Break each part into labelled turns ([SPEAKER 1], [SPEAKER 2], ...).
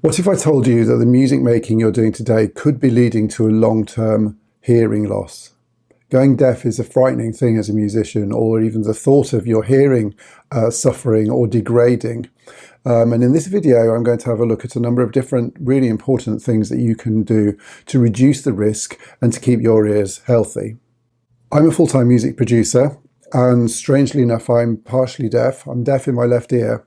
[SPEAKER 1] What if I told you that the music making you're doing today could be leading to a long-term hearing loss? Going deaf is a frightening thing as a musician, or even the thought of your hearing suffering or degrading. And in this video, I'm going to have a look at a number of different really important things that you can do to reduce the risk and to keep your ears healthy. I'm a full-time music producer, and strangely enough, I'm partially deaf. I'm deaf in my left ear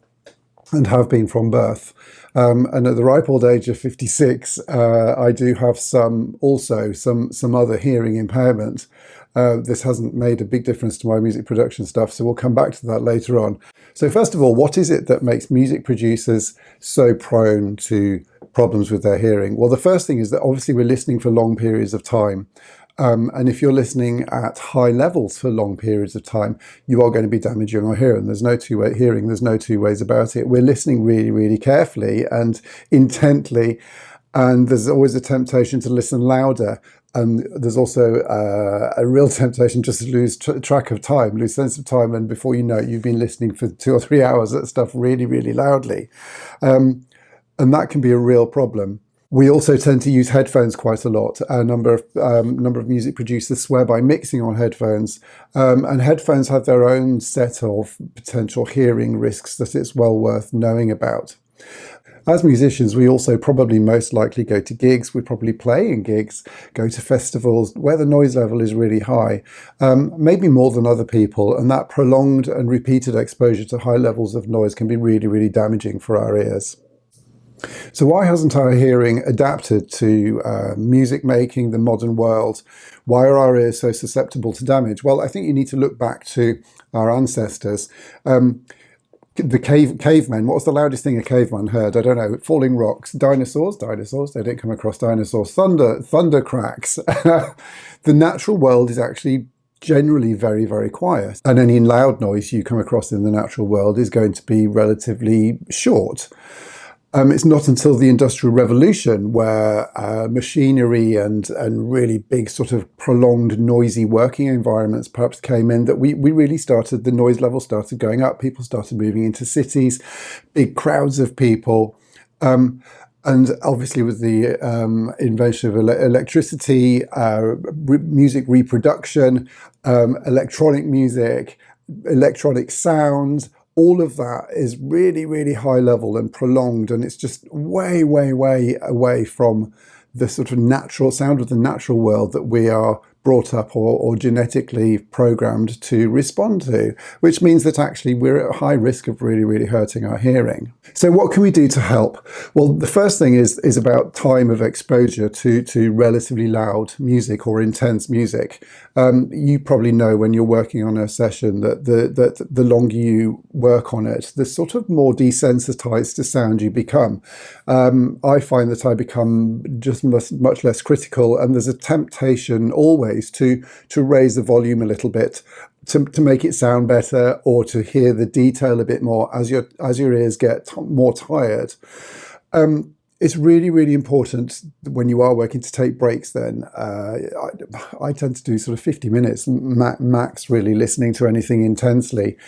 [SPEAKER 1] and have been from birth. And at the ripe old age of 56, I do have some other hearing impairment. This hasn't made a big difference to my music production stuff, so we'll come back to that later on. So first of all, what is it that makes music producers so prone to problems with their hearing? Well, the first thing is that obviously we're listening for long periods of time. And if you're listening at high levels for long periods of time, you are going to be damaging your hearing. There's no two ways about it. We're listening really, really carefully and intently, and there's always a temptation to listen louder. And there's also a real temptation just to lose track of time, lose sense of time, and before you know it, you've been listening for 2 or 3 hours at stuff really, really loudly. And that can be a real problem. We also tend to use headphones quite a lot. A number of music producers swear by mixing on headphones, and headphones have their own set of potential hearing risks that it's well worth knowing about. As musicians, we also probably most likely go to gigs, we probably play in gigs, go to festivals where the noise level is really high, maybe more than other people, and that prolonged and repeated exposure to high levels of noise can be really, really damaging for our ears. So why hasn't our hearing adapted to music making, the modern world? Why are our ears so susceptible to damage? Well, I think you need to look back to our ancestors. The cavemen, what was the loudest thing a caveman heard? I don't know, falling rocks, dinosaurs, they didn't come across dinosaurs, thunder cracks. The natural world is actually generally very, very quiet. And any loud noise you come across in the natural world is going to be relatively short. It's not until the Industrial Revolution where machinery and really big sort of prolonged noisy working environments perhaps came in that we really started, the noise level started going up, people started moving into cities, big crowds of people. And obviously with the invention of electricity, music reproduction, electronic music, electronic sound, all of that is really, really high level and prolonged, and it's just way, way, way away from the sort of natural sound of the natural world that we are brought up or genetically programmed to respond to, which means that actually we're at high risk of really, really hurting our hearing. So what can we do to help? Well, the first thing is about time of exposure to relatively loud music or intense music. You probably know when you're working on a session that the longer you work on it, the sort of more desensitized to sound you become. I find that I become just much less critical, and there's a temptation always to raise the volume a little bit to make it sound better, or to hear the detail a bit more as your ears get more tired. It's really, really important when you are working to take breaks then. I tend to do sort of 50 minutes max really listening to anything intensely,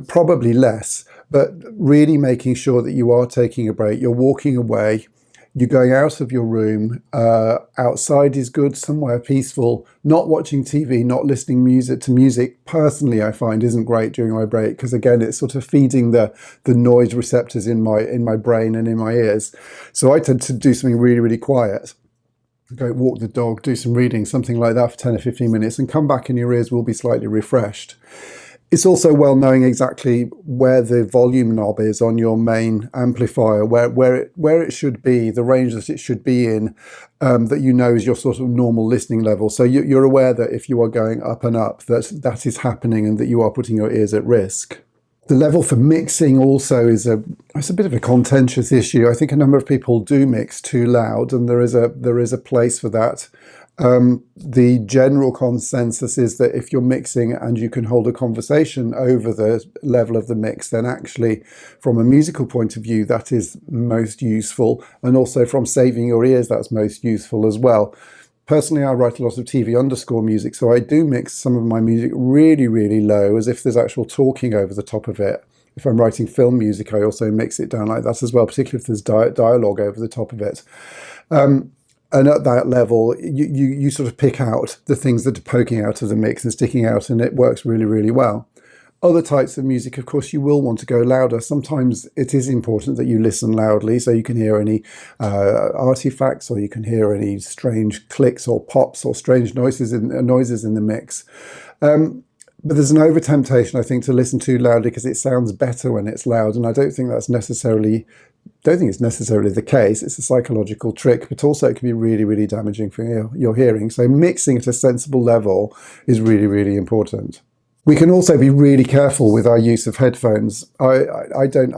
[SPEAKER 1] probably less, but really making sure that you are taking a break, you're walking away, you're going out of your room, outside is good, somewhere peaceful, not watching TV, not listening to music, personally I find isn't great during my break, because again, it's sort of feeding the noise receptors in my brain and in my ears. So I tend to do something really, really quiet. Go walk the dog, do some reading, something like that for 10 or 15 minutes, and come back and your ears will be slightly refreshed. It's also well knowing exactly where the volume knob is on your main amplifier, where it should be, the range that it should be in, that you know is your sort of normal listening level. So you're aware that if you are going up and up, that is happening and that you are putting your ears at risk. The level for mixing also is it's a bit of a contentious issue. I think a number of people do mix too loud, and there is a place for that. The general consensus is that if you're mixing and you can hold a conversation over the level of the mix, then actually from a musical point of view that is most useful, and also from saving your ears that's most useful as well. Personally, I write a lot of TV underscore music, so I do mix some of my music really, really low, as if there's actual talking over the top of it. If I'm writing film music, I also mix it down like that as well, particularly if there's dialogue over the top of it. And at that level, you sort of pick out the things that are poking out of the mix and sticking out, and it works really, really well. Other types of music, of course, you will want to go louder. Sometimes it is important that you listen loudly so you can hear any artifacts, or you can hear any strange clicks or pops or strange noises in the mix. But there's an over temptation, I think, to listen too loudly because it sounds better when it's loud, and I don't think it's necessarily the case. It's a psychological trick, but also it can be really, really damaging for your hearing. So mixing at a sensible level is really, really important. We can also be really careful with our use of headphones. I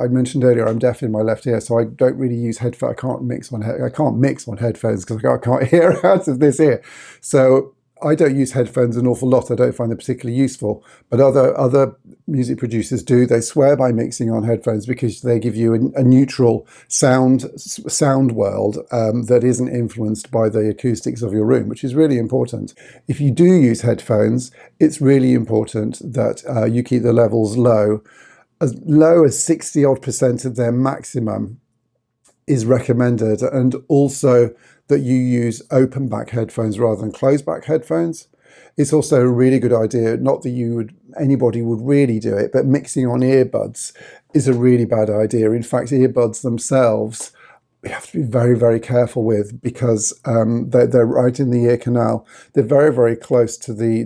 [SPEAKER 1] mentioned earlier I'm deaf in my left ear, so I don't really use headphones. I can't mix on headphones because I can't hear out of this ear. So I don't use headphones an awful lot. I don't find them particularly useful, but other music producers do. They swear by mixing on headphones because they give you a neutral sound world that isn't influenced by the acoustics of your room, which is really important. If you do use headphones, it's really important that you keep the levels low as 60% of their maximum is recommended, and also that you use open back headphones rather than closed back headphones. It's also a really good idea, not that anybody would really do it, but mixing on earbuds is a really bad idea. In fact, earbuds themselves, you have to be very, very careful with, because they're right in the ear canal. They're very, very close to the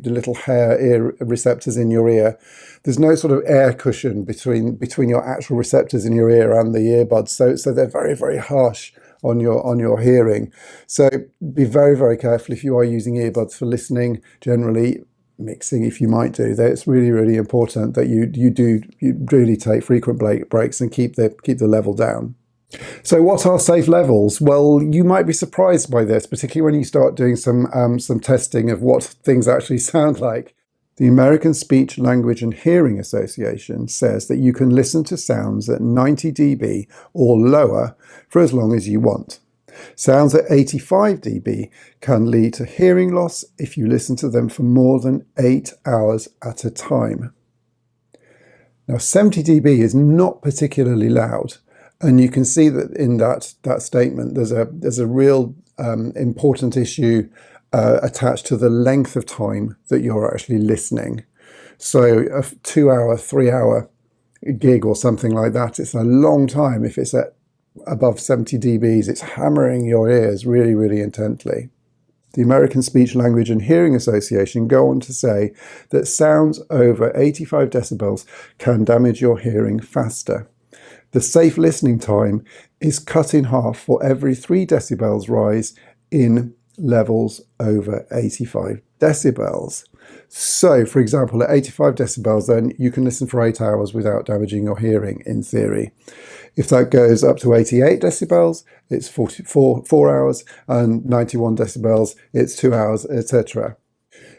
[SPEAKER 1] little hair ear receptors in your ear. There's no sort of air cushion between your actual receptors in your ear and the earbuds, so they're very, very harsh on your hearing. So be very, very careful if you are using earbuds for listening. Generally, mixing, if you might do that, it's really, really important that you really take frequent breaks and keep the level down. So what are safe levels? Well, you might be surprised by this, particularly when you start doing some testing of what things actually sound like. The American Speech, Language and Hearing Association says that you can listen to sounds at 90 dB or lower for as long as you want. Sounds at 85 dB can lead to hearing loss if you listen to them for more than 8 hours at a time. Now, 70 dB is not particularly loud, and you can see that in that statement there's a real important issue attached to the length of time that you're actually listening. So a 2 hour, 3 hour gig or something like that, it's a long time. If it's at above 70 dBs, it's hammering your ears really, really intently. The American Speech, Language and Hearing Association go on to say that sounds over 85 decibels can damage your hearing faster. The safe listening time is cut in half for every 3 decibels rise in levels over 85 decibels. So, for example, at 85 decibels, then you can listen for 8 hours without damaging your hearing, in theory. If that goes up to 88 decibels, it's 4 hours, and 91 decibels, it's 2 hours, etc.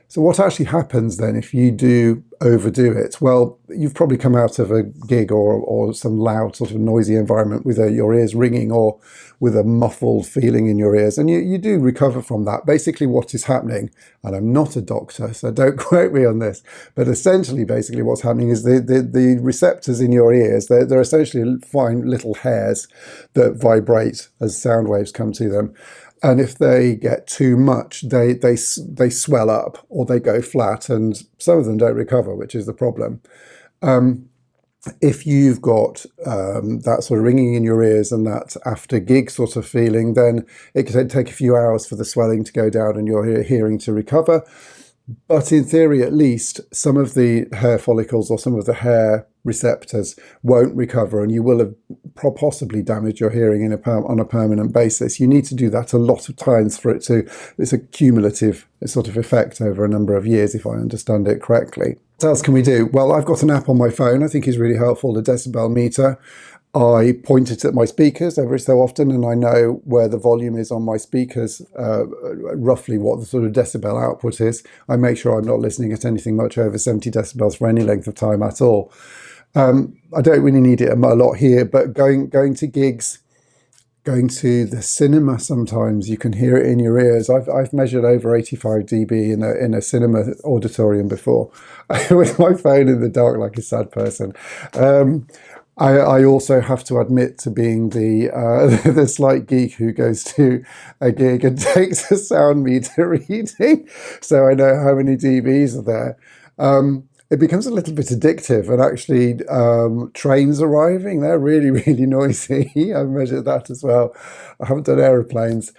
[SPEAKER 1] So what actually happens then if you do overdo it? Well, you've probably come out of a gig or some loud sort of noisy environment with your ears ringing or with a muffled feeling in your ears, and you do recover from that. Basically what is happening, and I'm not a doctor, so don't quote me on this, but essentially basically what's happening is the receptors in your ears, they're essentially fine little hairs that vibrate as sound waves come to them. And if they get too much, they swell up or they go flat, and some of them don't recover, which is the problem. If you've got that sort of ringing in your ears and that after gig sort of feeling, then it can take a few hours for the swelling to go down and your hearing to recover. But in theory, at least, some of the hair follicles or some of the hair receptors won't recover, and you will have possibly damaged your hearing on a permanent basis. You need to do that a lot of times for it's a cumulative sort of effect over a number of years, if I understand it correctly. What else can we do? Well, I've got an app on my phone I think is really helpful, the decibel meter. I point it at my speakers every so often, and I know where the volume is on my speakers, roughly what the sort of decibel output is. I make sure I'm not listening at anything much over 70 decibels for any length of time at all. I don't really need it a lot here, but going to gigs, going to the cinema, sometimes you can hear it in your ears. I've measured over 85 dB in a cinema auditorium before with my phone in the dark like a sad person. I also have to admit to being the the slight geek who goes to a gig and takes a sound meter reading, so I know how many dBs are there. It becomes a little bit addictive, and actually trains arriving, they're really, really noisy. I've measured that as well. I haven't done aeroplanes.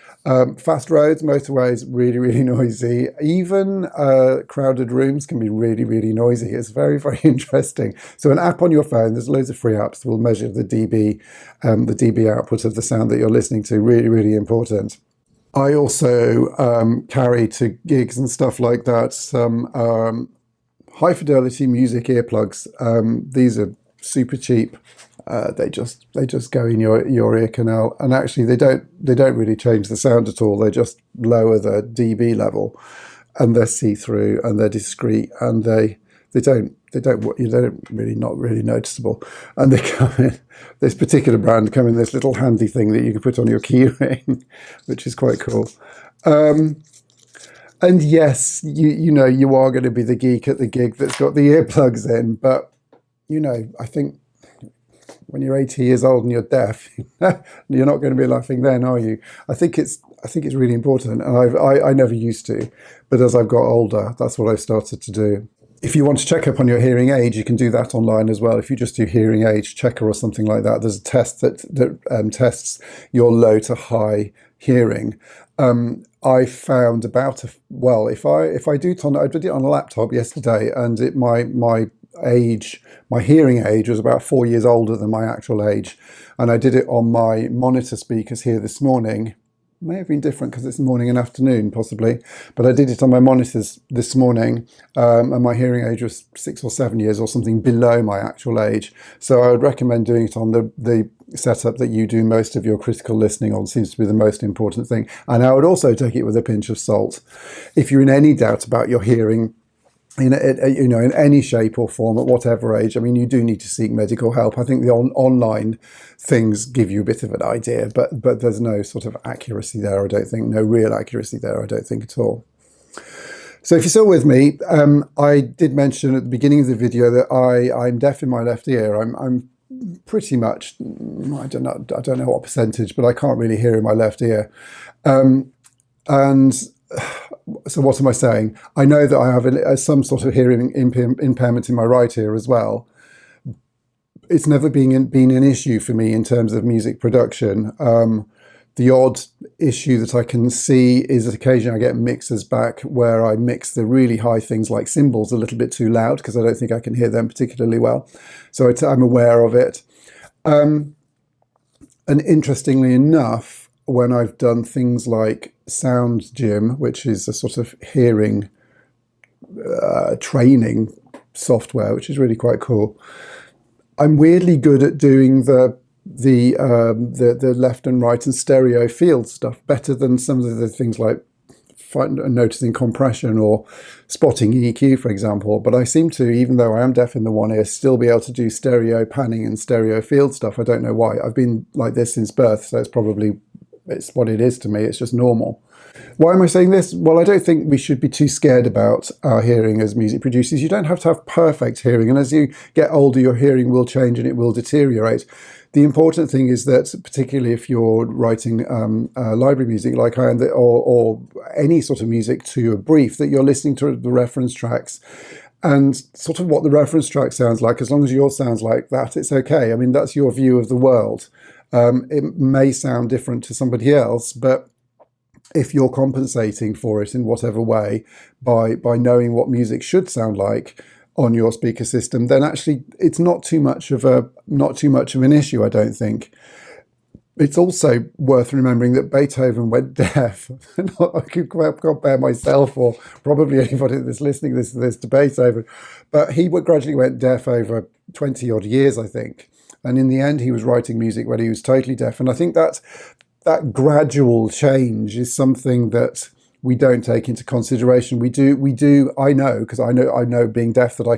[SPEAKER 1] Fast roads, motorways, really, really noisy. Even crowded rooms can be really, really noisy. It's very, very interesting. So an app on your phone, there's loads of free apps that will measure the dB output of the sound that you're listening to. Really, really important. I also carry to gigs and stuff like that some high fidelity music earplugs. These are super cheap. They just go in your ear canal, and actually they don't really change the sound at all. They just lower the dB level, and they're see-through and they're discreet, and they don't really, not really noticeable. And they come in, this particular brand come in this little handy thing that you can put on your key ring, which is quite cool. And yes, you know, you are going to be the geek at the gig that's got the earplugs in, but you know, I think when you're 80 years old and you're deaf, you're not going to be laughing then, are you? I think it's really important, and I never used to, but as I've got older, that's what I've started to do. If you want to check up on your hearing age, you can do that online as well. If you just do hearing age checker or something like that, there's a test that tests your low to high hearing. I found about if I do it on, I did it on a laptop yesterday, and my hearing age was about 4 years older than my actual age, and I did it on my monitor speakers here this morning. May have been different because it's morning and afternoon, possibly, but I did it on my monitors this morning, and my hearing age was 6 or 7 years or something below my actual age. So I would recommend doing it on the setup that you do most of your critical listening on. Seems to be the most important thing. And I would also take it with a pinch of salt. If you're in any doubt about your hearing, in any shape or form, at whatever age, I mean, you do need to seek medical help. I think the online things give you a bit of an idea, but there's no sort of accuracy there, I don't think. No real accuracy there, I don't think at all. So if you're still with me, I did mention at the beginning of the video that I'm deaf in my left ear. I'm pretty much, I don't know what percentage, but I can't really hear in my left ear. And so what am I saying? I know that I have some sort of hearing impairment in my right ear as well. It's never been an issue for me in terms of music production. The odd issue that I can see is that occasionally I get mixers back where I mix the really high things like cymbals a little bit too loud because I don't think I can hear them particularly well. So I'm aware of it. And interestingly enough, when I've done things like Sound Gym, which is a sort of hearing training software, which is really quite cool, I'm weirdly good at doing the left and right and stereo field stuff better than some of the things like noticing compression or spotting EQ, for example. But I seem to, even though I am deaf in the one ear, still be able to do stereo panning and stereo field stuff. I don't know why. I've been like this since birth, so it's what it is to me. It's just normal. Why am I saying this? Well, I don't think we should be too scared about our hearing as music producers. You don't have to have perfect hearing, and as you get older, your hearing will change and it will deteriorate. The important thing is that, particularly if you're writing library music like I am, or any sort of music to a brief, that you're listening to the reference tracks and sort of what the reference track sounds like. As long as yours sounds like that, it's okay. I mean, that's your view of the world. It may sound different to somebody else, but if you're compensating for it in whatever way by knowing what music should sound like on your speaker system, then actually it's not too much of an issue, I don't think. It's also worth remembering that Beethoven went deaf. I could compare myself or probably anybody that's listening to this to Beethoven, but he gradually went deaf over 20 odd years, I think. And in the end, he was writing music when he was totally deaf. And I think that gradual change is something that we don't take into consideration. We do. I know, because I know being deaf, that I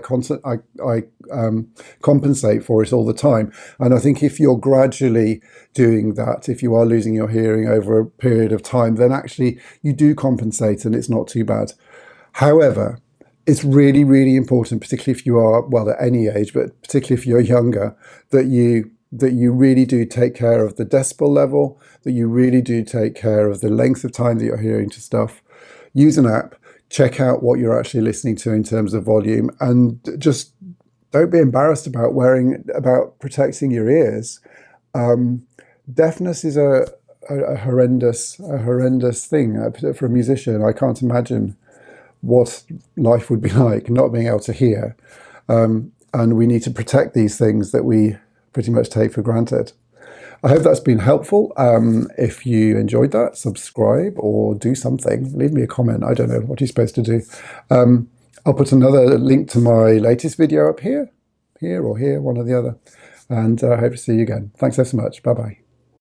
[SPEAKER 1] compensate for it all the time. And I think if you're gradually doing that, if you are losing your hearing over a period of time, then actually you do compensate, and it's not too bad. However, it's really, really important, particularly if you are, well, at any age, but particularly if you're younger, that you really do take care of the decibel level, that you really do take care of the length of time that you're hearing to stuff. Use an app, check out what you're actually listening to in terms of volume, and just don't be embarrassed about protecting your ears. Deafness is a horrendous thing for a musician. I can't imagine what life would be like not being able to hear. And we need to protect these things that we pretty much take for granted. I hope that's been helpful. If you enjoyed that, subscribe or do something. Leave me a comment. I don't know what you're supposed to do. I'll put another link to my latest video up here, or here, one or the other. And I hope to see you again. Thanks so much. Bye-bye.